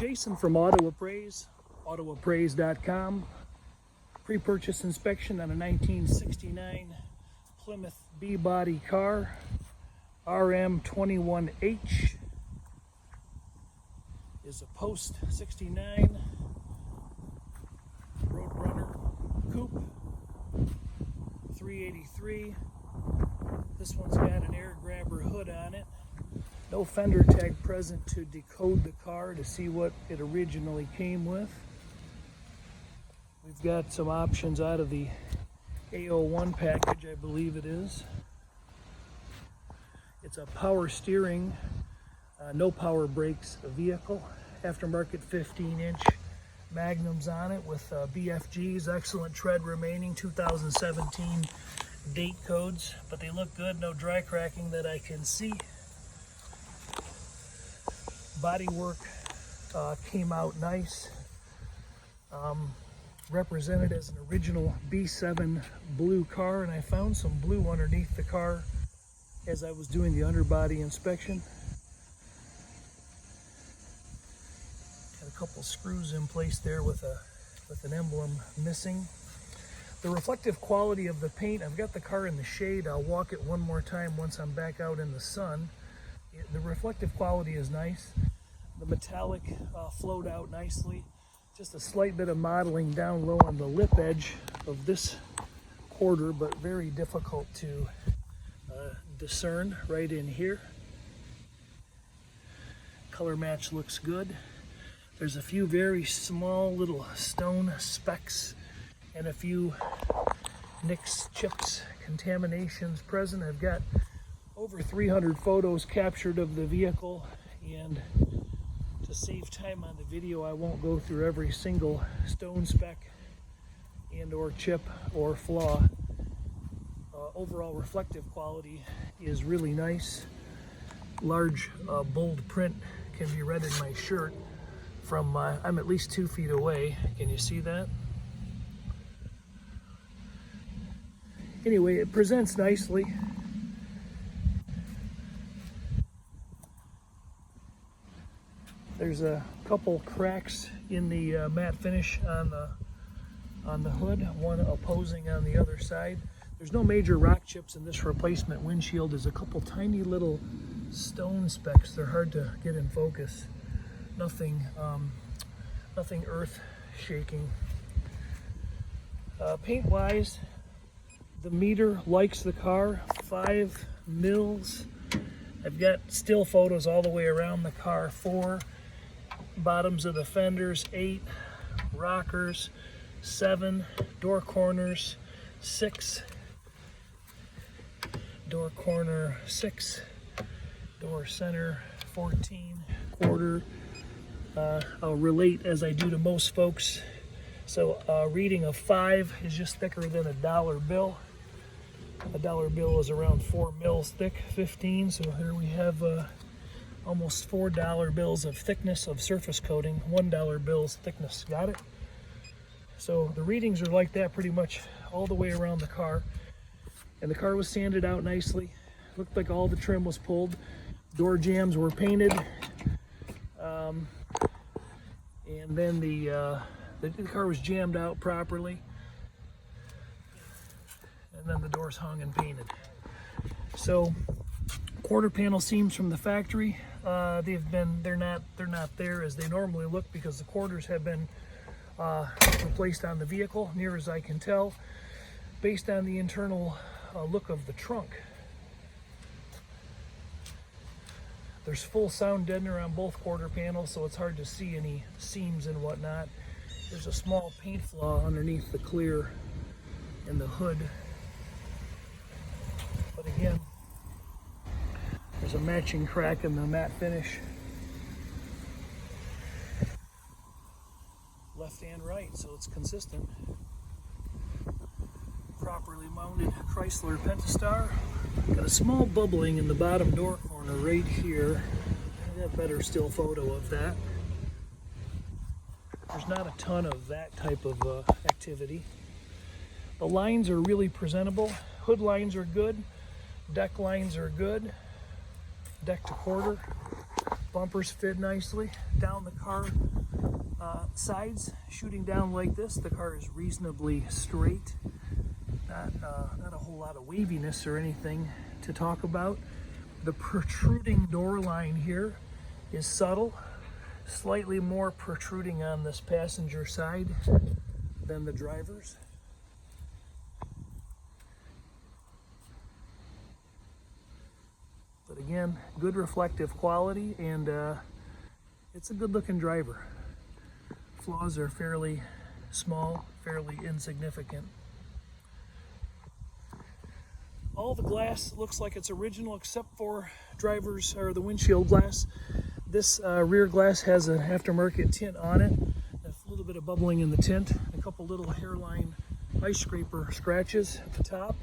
Jason from autoappraise.com. Pre-purchase inspection on a 1969 Plymouth B body car, RM21H. Is a post 69 Roadrunner coupe, 383. This one's got an air grabber hood on it. No fender tag present to decode the car to see what it originally came with. We've got some options out of the A01 package, I believe it is. It's a power steering, no power brakes vehicle. Aftermarket 15-inch magnums on it with BFGs, excellent tread remaining, 2017 date codes, but they look good, no dry cracking that I can see. Body work came out nice. Represented as an original B7 blue car, and I found some blue underneath the car as I was doing the underbody inspection. Got a couple screws in place there with an emblem missing. The reflective quality of the paint, I've got the car in the shade. I'll walk it one more time once I'm back out in the sun. The reflective quality is nice. The metallic flowed out nicely. Just a slight bit of modeling down low on the lip edge of this quarter, but very difficult to discern right in here. Color match looks good. There's a few very small little stone specks and a few nicks, chips, contaminations present. I've got over 300 photos captured of the vehicle, and to save time on the video, I won't go through every single stone speck and or chip or flaw. Overall reflective quality is really nice. Large bold print can be read in my shirt from, I'm at least 2 feet away. Can you see that? Anyway, it presents nicely. There's a couple cracks in the matte finish on the hood, one opposing on the other side. There's no major rock chips in this replacement windshield. There's a couple tiny little stone specks. They're hard to get in focus. Nothing earth shaking. Paint wise, the meter likes the car, 5 mils. I've got still photos all the way around the car, 4 bottoms of the fenders, 8 rockers, 7 door corners, 6 door corner, 6 door center, 14 quarter. I'll relate as I do to most folks. So a reading of 5 is just thicker than a dollar bill. A dollar bill is around 4 mils thick, 15. So here we have almost $4 bills of thickness of surface coating, $1 bills thickness. Got it? So the readings are like that pretty much all the way around the car. And the car was sanded out nicely. Looked like all the trim was pulled. Door jambs were painted. And then the car was jammed out properly. And then the doors hung and painted. So quarter panel seams from the factory, they're not there as they normally look because the quarters have been replaced on the vehicle, near as I can tell, based on the internal look of the trunk. There's full sound deadener on both quarter panels, so it's hard to see any seams and whatnot. There's a small paint flaw underneath the clear in the hood. But again, there's a matching crack in the matte finish. Left and right, so it's consistent. Properly mounted Chrysler Pentastar. Got a small bubbling in the bottom door corner right here. I got a better still photo of that. There's not a ton of that type of activity. The lines are really presentable. Hood lines are good. Deck lines are good. Deck to quarter. Bumpers fit nicely down the car sides, shooting down like this. The car is reasonably straight. Not a whole lot of waviness or anything to talk about. The protruding door line here is subtle, slightly more protruding on this passenger side than the driver's. But again, good reflective quality, and it's a good looking driver. Flaws are fairly small, fairly insignificant. All the glass looks like it's original except for the windshield glass. This rear glass has an aftermarket tint on it, a little bit of bubbling in the tint, a couple little hairline ice scraper scratches at the top.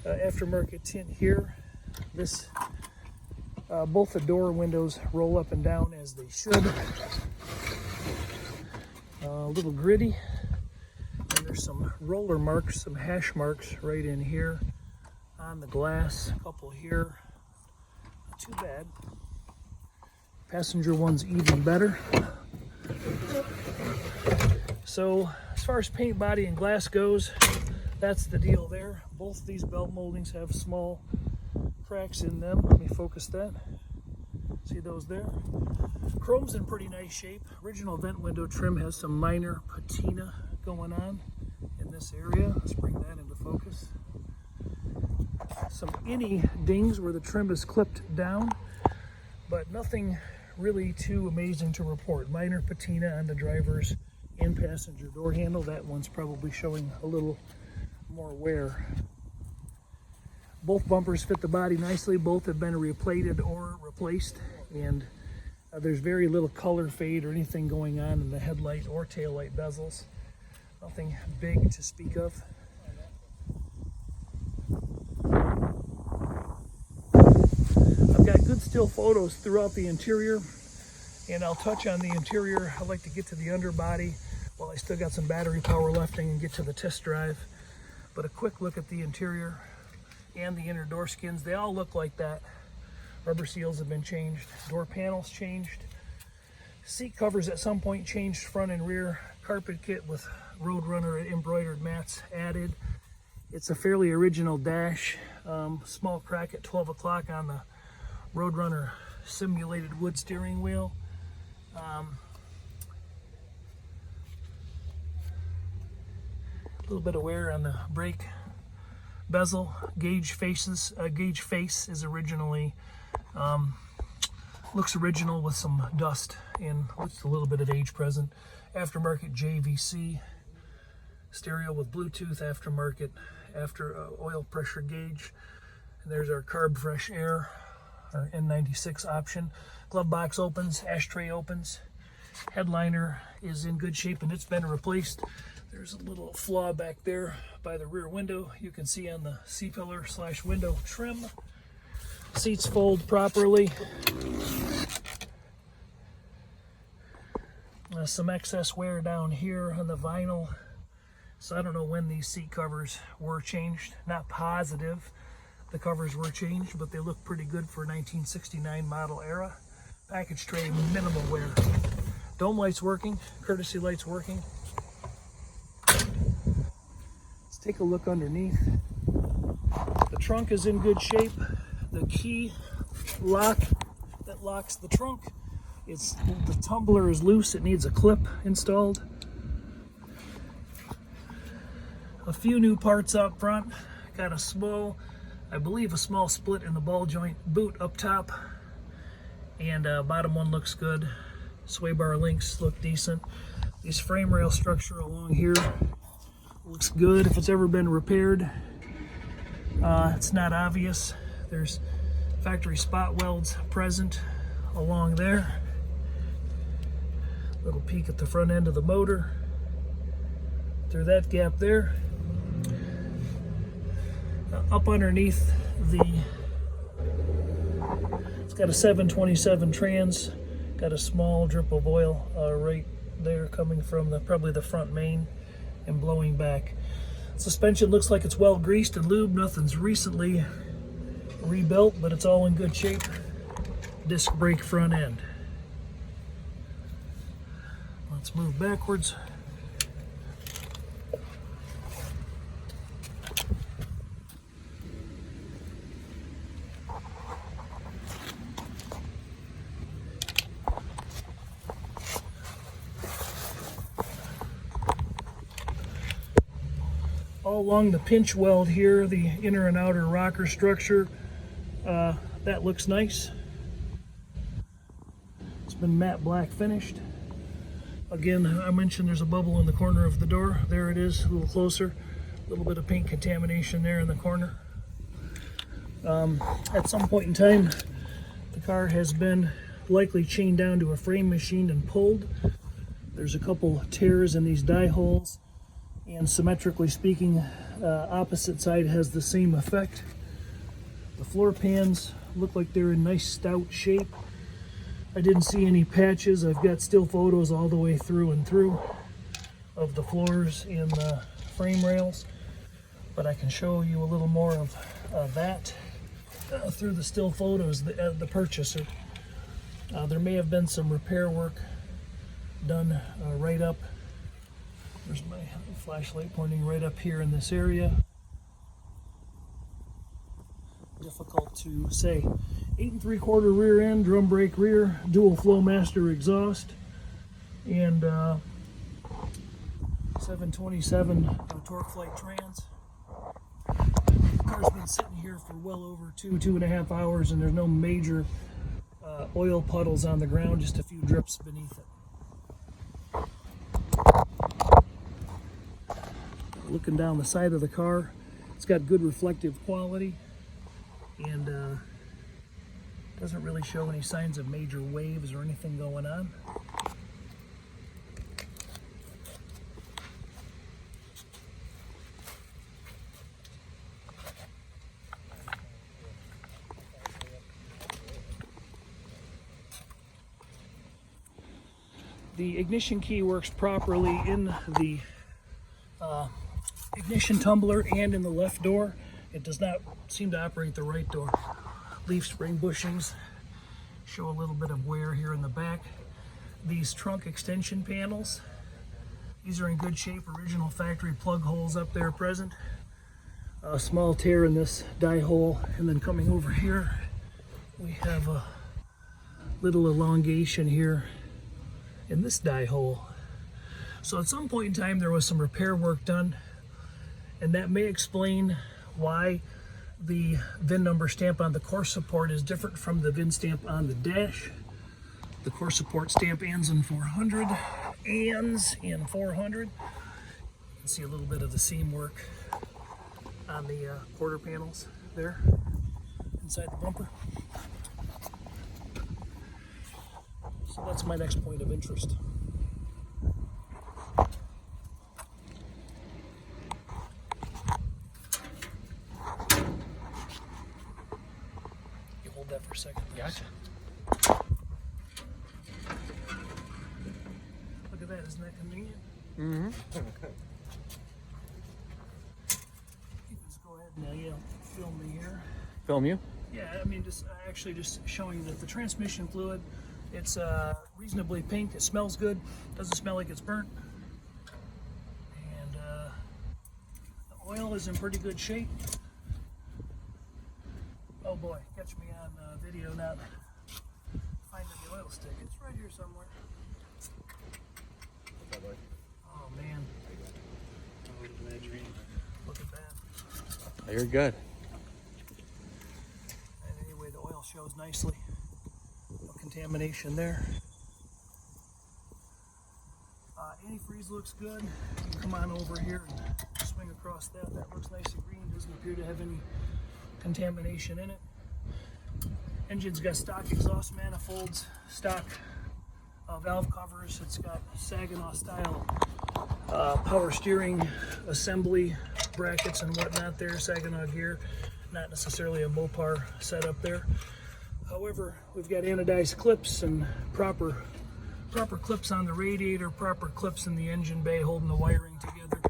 Aftermarket tint here. This both the door windows roll up and down as they should. A little gritty, and there's some roller marks, some hash marks right in here on the glass. A couple here, not too bad. Passenger one's even better. So as far as paint, body, and glass goes, that's the deal there. Both of these belt moldings have small cracks in them. Let me focus that. See those there? Chrome's in pretty nice shape. Original vent window trim has some minor patina going on in this area. Let's bring that into focus. Some innie dings where the trim is clipped down, but nothing really too amazing to report. Minor patina on the driver's and passenger door handle. That one's probably showing a little more wear. Both bumpers fit the body nicely. Both have been replated or replaced, and there's very little color fade or anything going on in the headlight or taillight bezels. Nothing big to speak of. I've got good still photos throughout the interior, and I'll touch on the interior. I like to get to the underbody while I still got some battery power left and get to the test drive. But a quick look at the interior and the inner door skins, they all look like that. Rubber seals have been changed, door panels changed, seat covers at some point changed front and rear, carpet kit with Roadrunner embroidered mats added. It's a fairly original dash. Small crack at 12 o'clock on the Roadrunner simulated wood steering wheel. A little bit of wear on the brake bezel. Gauge face is originally looks original with some dust and looks a little bit of age present. Aftermarket JVC stereo with Bluetooth, aftermarket oil pressure gauge. And there's our carb fresh air, our N96 option. Glove box opens, ashtray opens. Headliner is in good shape and it's been replaced. There's a little flaw back there by the rear window. You can see on the C-pillar / window trim. Seats fold properly. Some excess wear down here on the vinyl. So I don't know when these seat covers were changed. Not positive the covers were changed, but they look pretty good for 1969 model era. Package tray, minimal wear. Dome lights working, courtesy lights working. Let's take a look underneath. The trunk is in good shape. The key lock that locks the trunk, the tumbler is loose. It needs a clip installed. A few new parts up front. Got a small, I believe a small split in the ball joint boot up top, and bottom one looks good. Sway bar links look decent. This frame rail structure along here looks good. If it's ever been repaired, it's not obvious. There's factory spot welds present along there. Little peek at the front end of the motor through that gap there. Up underneath it's got a 727 trans, got a small drip of oil right there coming from probably the front main and blowing back. Suspension looks like it's well greased and lubed. Nothing's recently rebuilt, but it's all in good shape. Disc brake front end. Let's move backwards. All along the pinch weld here, the inner and outer rocker structure, that looks nice. It's been matte black finished. Again, I mentioned there's a bubble in the corner of the door. There it is, a little closer. A little bit of paint contamination there in the corner. At some point in time, the car has been likely chained down to a frame machine and pulled. There's a couple tears in these die holes, and symmetrically speaking, opposite side has the same effect. The floor pans look like they're in nice stout shape. I didn't see any patches. I've got still photos all the way through and through of the floors and the frame rails, but I can show you a little more of that through the still photos, the purchaser. There may have been some repair work done right up. There's my flashlight pointing right up here in this area. Difficult to say. 8 3/4 rear end, drum brake rear, dual flow master exhaust, and 727 torque flight trans. The car's been sitting here for well over 2.5 hours, and there's no major oil puddles on the ground, just a few drips beneath it. Looking down the side of the car, it's got good reflective quality, and doesn't really show any signs of major waves or anything going on. The ignition key works properly in the ignition tumbler and in the left door. It does not seem to operate the right door. Leaf spring bushings show a little bit of wear here in the back. These trunk extension panels, these are in good shape, original factory plug holes up there present. A small tear in this die hole, and then coming over here we have a little elongation here in this die hole. So at some point in time there was some repair work done, and that may explain why the VIN number stamp on the core support is different from the VIN stamp on the dash. The core support stamp ends in 400, ends in 400. You can see a little bit of the seam work on the quarter panels there inside the bumper. So that's my next point of interest. Hold that for a second. Gotcha. Look at that, isn't that convenient? Mm-hmm. Let's go ahead and film me here. Film you? Yeah, I mean, just actually just showing that the transmission fluid, it's reasonably pink. It smells good. Doesn't smell like it's burnt. And the oil is in pretty good shape. Oh boy, catch me on video not finding the oil stick. It's right here somewhere. Oh man. Look at that. You're good. And anyway, the oil shows nicely. No contamination there. Antifreeze looks good. Come on over here and swing across that. That looks nice and green. Doesn't appear to have any contamination in it. Engine's got stock exhaust manifolds, stock valve covers. It's got Saginaw style power steering assembly brackets and whatnot there, Saginaw gear, not necessarily a Mopar setup there. However, we've got anodized clips and proper clips on the radiator, proper clips in the engine bay holding the wiring together.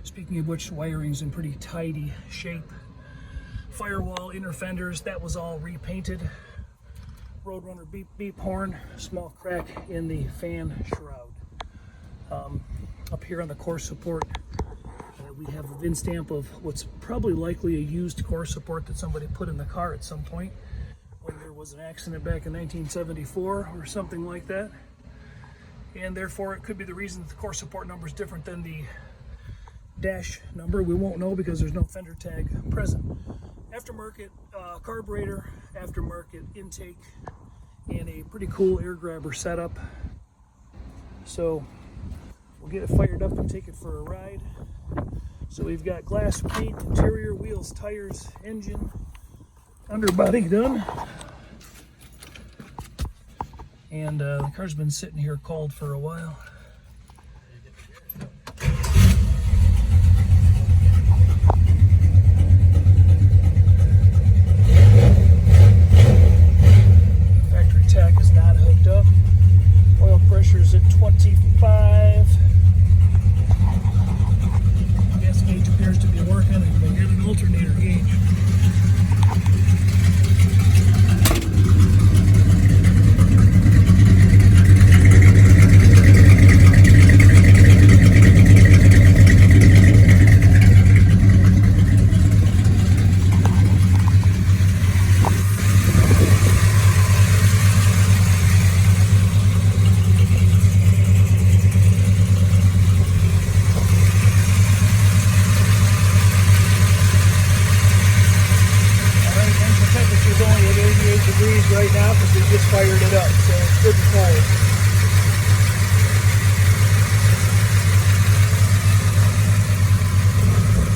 Speaking of which, wiring's in pretty tidy shape. Firewall, inner fenders, that was all repainted. Roadrunner beep horn, small crack in the fan shroud. Up here on the core support, we have a VIN stamp of what's probably likely a used core support that somebody put in the car at some point when there was an accident back in 1974 or something like that. And therefore it could be the reason that the core support number is different than the dash number. We won't know because there's no fender tag present. Aftermarket carburetor, aftermarket intake, and a pretty cool air grabber setup. So we'll get it fired up and take it for a ride. So we've got glass paint, interior, wheels, tires, engine, underbody done. And the car's been sitting here cold for a while. Factory tach is not hooked up. Oil pressure's at 25. Gas gauge appears to be working, and we get an alternator gauge. Degrees right now because we just fired it up, so it's good and quiet.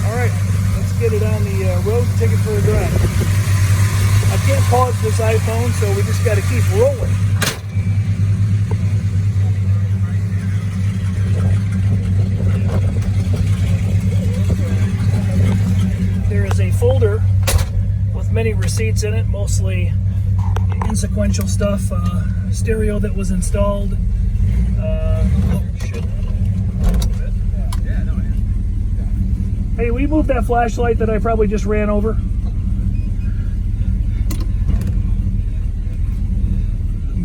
Alright, let's get it on the road and take it for a drive. I can't pause this iPhone, so we just got to keep rolling. There is a folder with many receipts in it, mostly insequential stuff, stereo that was installed. Hey, will you move that flashlight that I probably just ran over?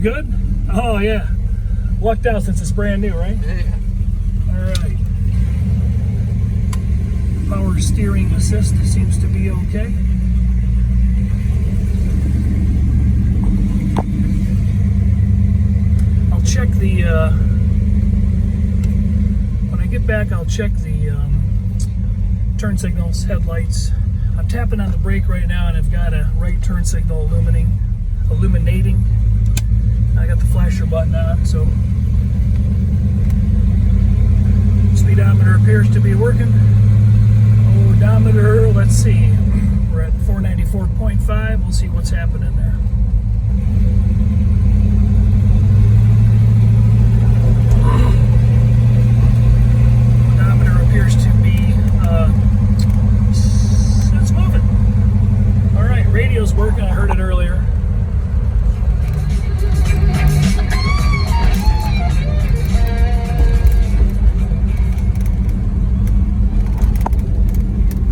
Good? Oh yeah. Lucked out since it's brand new, right? Yeah. Alright. Power steering assist seems to be okay. Check the when I get back, I'll check the turn signals, headlights. I'm tapping on the brake right now and I've got a right turn signal illuminating. I got the flasher button on, so speedometer appears to be working. Odometer, let's see, we're at 494.5. We'll see what's happening there. Appears to be it's moving. All right, radio's working. I heard it earlier.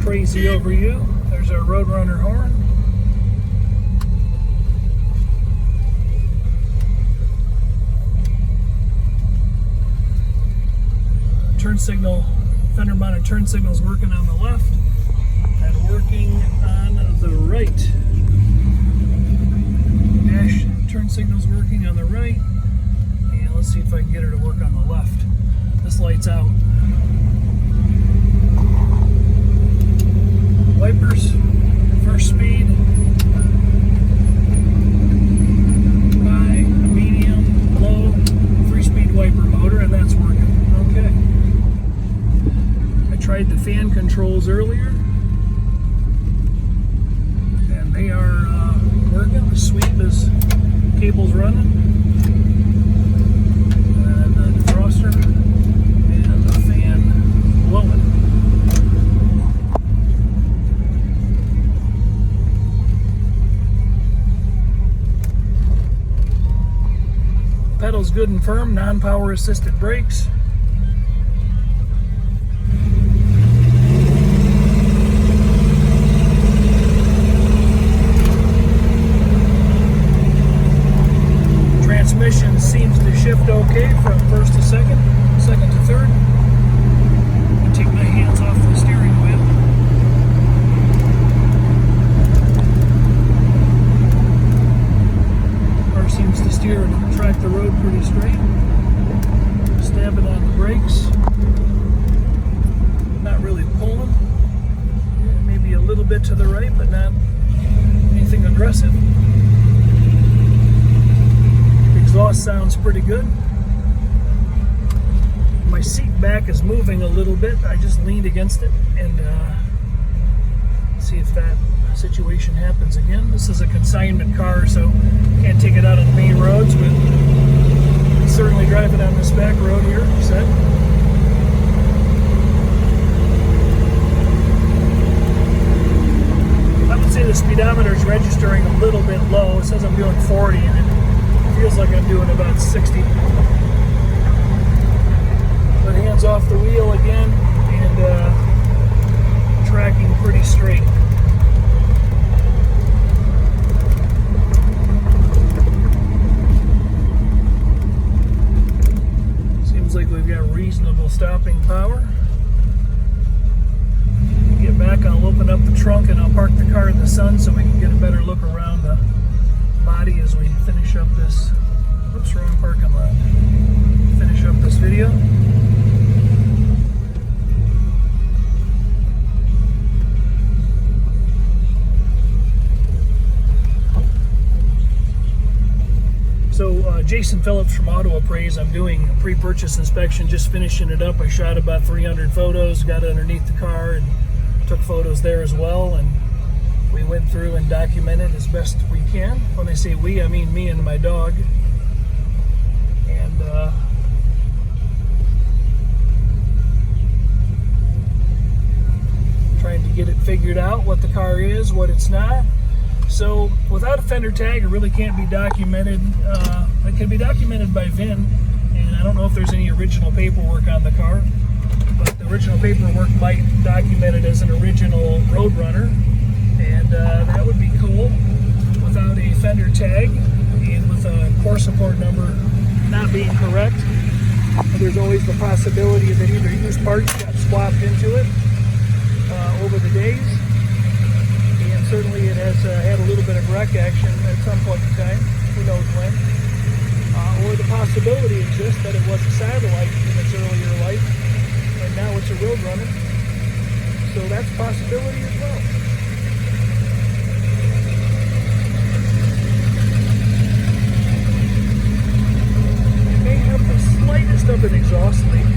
Crazy over you. There's our Roadrunner horn. Turn signal. Fender mounted turn signals working on the left and working on the right. Dash turn signals working on the right. And let's see if I can get her to work on the left. This light's out. Wipers, first speed. High, medium, low, 3-speed wiper motor, and that's working. Okay. Tried the fan controls earlier, and they are working. The sweep is cables running, and the defroster and the fan blowing. Pedals good and firm, non-power assisted brakes. Transmission seems to shift okay from first to second, second to third. pretty straight. Stamping on the brakes. Not really pulling. Maybe a little bit to the right, but not anything aggressive. Exhaust sounds pretty good. My seat back is moving a little bit. I just leaned against it and see if that situation happens again. This is a consignment car, so can't take it out on the main roads, but certainly drive it on this back road here. Set. I would say the speedometer is registering a little bit low. It says I'm doing 40 and it feels like I'm doing about 60. But hands off the wheel again and tracking pretty straight. Seems like we've got reasonable stopping power. Get back, I'll open up the trunk and I'll park the car in the sun so we can get a better look around the body as we finish up this. Oops, wrong parking lot. Finish up this video. So Jason Phillips from Appraiser. I'm doing a pre-purchase inspection, just finishing it up. I shot about 300 photos, got underneath the car and took photos there as well, and we went through and documented as best we can. When I say we, I mean me and my dog. And trying to get it figured out, what the car is, what it's not. So without a fender tag, it really can't be documented. It can be documented by VIN, and I don't know if there's any original paperwork on the car, but the original paperwork might document it as an original Roadrunner, and that would be cool. Without a fender tag and with a core support number not being correct, there's always the possibility that either used parts got swapped into it over the days. Certainly it has had a little bit of wreck action at some point in time, who knows when. Or the possibility exists that it was a satellite in its earlier life, and now it's a Roadrunner. So that's a possibility as well. It may have the slightest of an exhaust leak.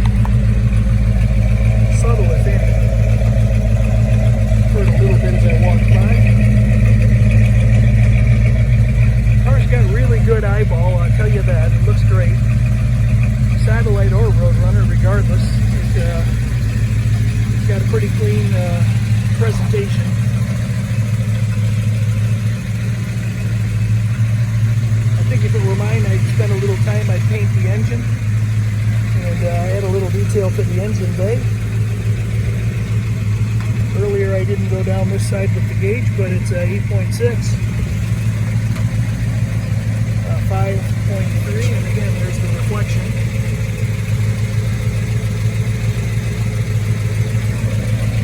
Subtle, if any. Heard a little bit as I walked by. Car's got really good eyeball, I'll tell you that. It looks great. Satellite or Roadrunner, regardless. It's got a pretty clean presentation. I think if it were mine, I'd spend a little time, I'd paint the engine and add a little detail to the engine bay. Earlier I didn't go down this side with the gauge, but it's 8.6, 5.3, and again there's the reflection.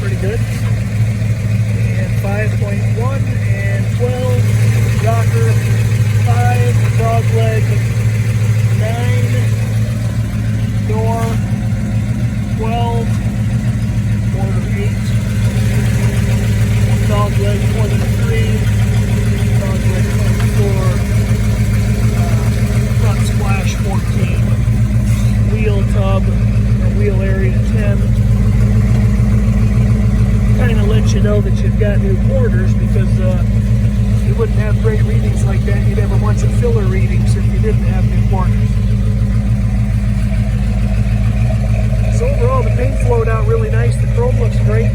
Pretty good. And 5.1 and 12, rocker, 5, dog leg, 9, door, 12, motor 8. Dog leg 23, dog leg 24, front splash 14, wheel tub or wheel area 10. Kind of lets you know that you've got new quarters, because you wouldn't have great readings like that. You'd have a bunch of filler readings if you didn't have new quarters. So overall the paint flowed out really nice. The chrome looks great.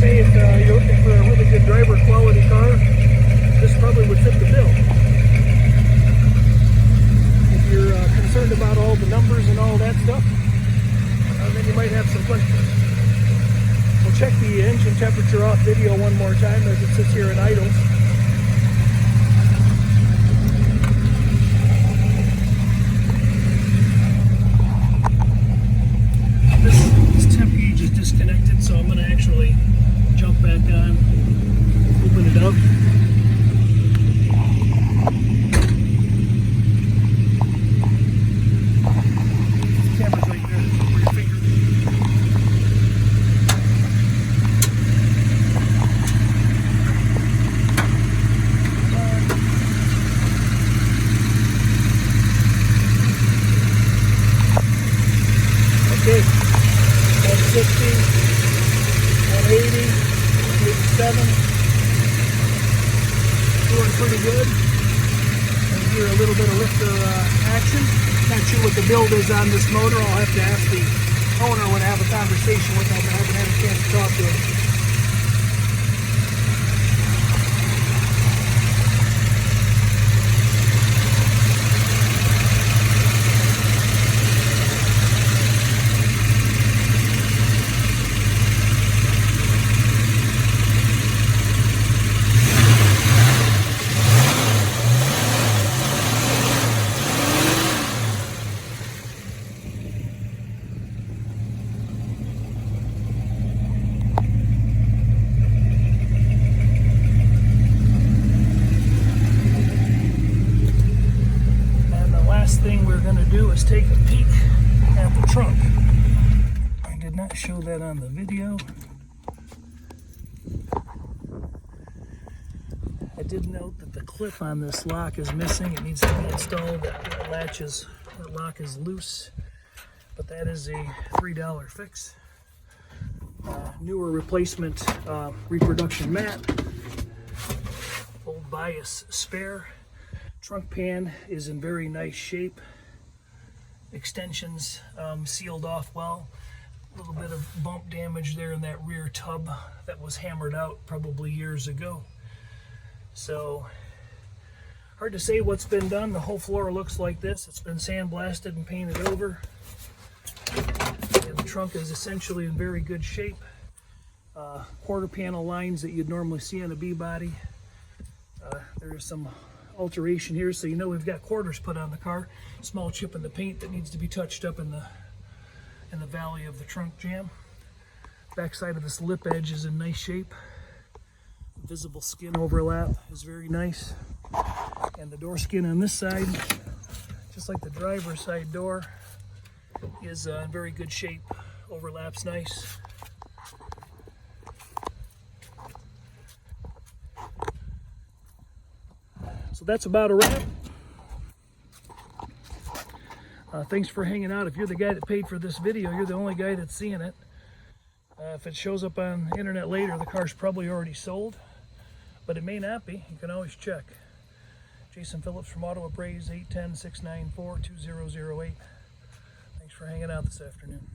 Say if you're looking for a really good driver quality car, this probably would fit the bill. If you're concerned about all the numbers and all that stuff, then you might have some questions. We'll check the engine temperature off video one more time as it sits here in idle. This temp gauge is disconnected, so I'm going to actually jump back on, open it up. not sure what the build is on this motor. I'll have to ask the owner when I have a conversation with him. I haven't had a chance to talk to him. Thing we're going to do is take a peek at the trunk. I did not show that on the video. I did note that the clip on this lock is missing. It needs to be installed. That lock is loose, but that is a $3 fix. Newer replacement reproduction mat, old bias spare. Trunk pan is in very nice shape. Extensions sealed off well. A little bit of bump damage there in that rear tub that was hammered out probably years ago. So hard to say what's been done. The whole floor looks like this. It's been sandblasted and painted over. And the trunk is essentially in very good shape. Quarter panel lines that you'd normally see on a B body. There is some alteration here, so you know we've got quarters put on the car. Small chip in the paint that needs to be touched up in the valley of the trunk jamb. Backside of this lip edge is in nice shape. Visible skin overlap is very nice, and the door skin on this side, just like the driver's side door, is in very good shape. Overlaps nice. So that's about a wrap. Thanks for hanging out. If you're the guy that paid for this video, you're the only guy that's seeing it. If it shows up on the internet later, the car's probably already sold, but it may not be. You can always check. Jason Phillips from Auto Appraise, 810-694-2008. Thanks for hanging out this afternoon.